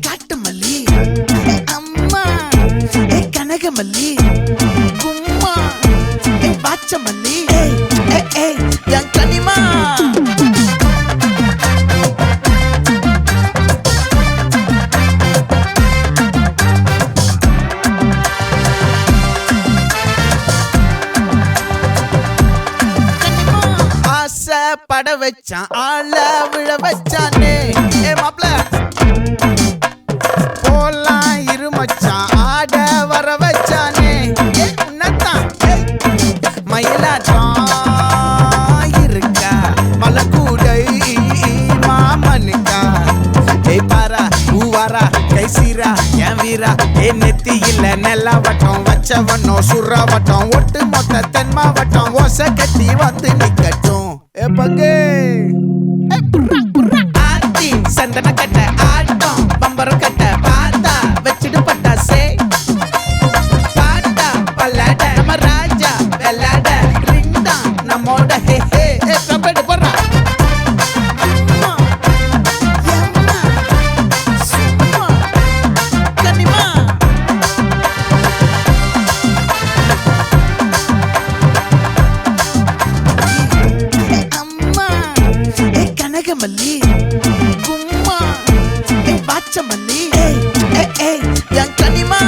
காட்டு மல்லி அம்மா கனக மல்லி கும்மா பாச்ச மல்லி என் கனிமா பட வச்சான் ஆள விழ வச்சானே மாப்ள போலாம் இருமச்சான் ஆட வர வச்சானே உன்னத்தான் மயிலாட்டம் இருக்கா மலக்கூடை மாமனுக்கா பாரா பூவாரா கைசீரா என் வீரா நெத்தி இல்ல நெல்லா வட்டம் வச்சவனோ சுறா வட்டம் ஒட்டு மொத்த தென் மாவட்டம் ஓசை கட்டி வந்து நிக்கட்டும் பங்கே ஆத்தி சந்தன கட்ட ஆட்டம் பம்பரம் கட்ட பாத்தா வச்சிடு பட்டாசே பாட்டா பல்லாட நம்ம ராஜா வெள்ளாட ரிங் தான் நம்மோட ஹே ஹே கபடி போடுறா மல்லி கும்மா பாச்ச மல்லி என் கனிமா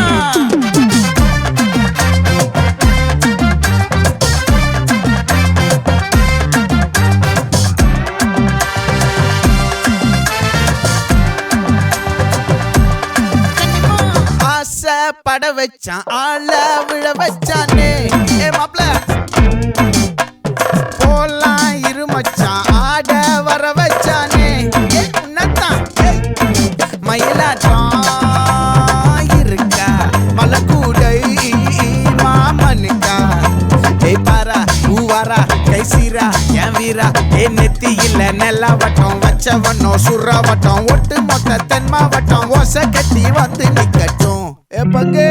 ஆசை பட வச்சான் ஆள விழ வச்சானே மாப்ள போலாம் இருமச்சான் ஆட வர வச்சானே உன்னத்தான் மயிலாட்டம் இருக்கா மலக்கூடை மாமனுக்கா பாரா பூவாரா கைசீரா என் வீரா நெத்தி இல்ல நெல்லா வட்டம் வச்சவனோ சுறா வட்டம் ஒட்டு மொத்த தென் மாவட்டம் ஓசை கட்டி வந்து நிக்கட்டும் பங்கே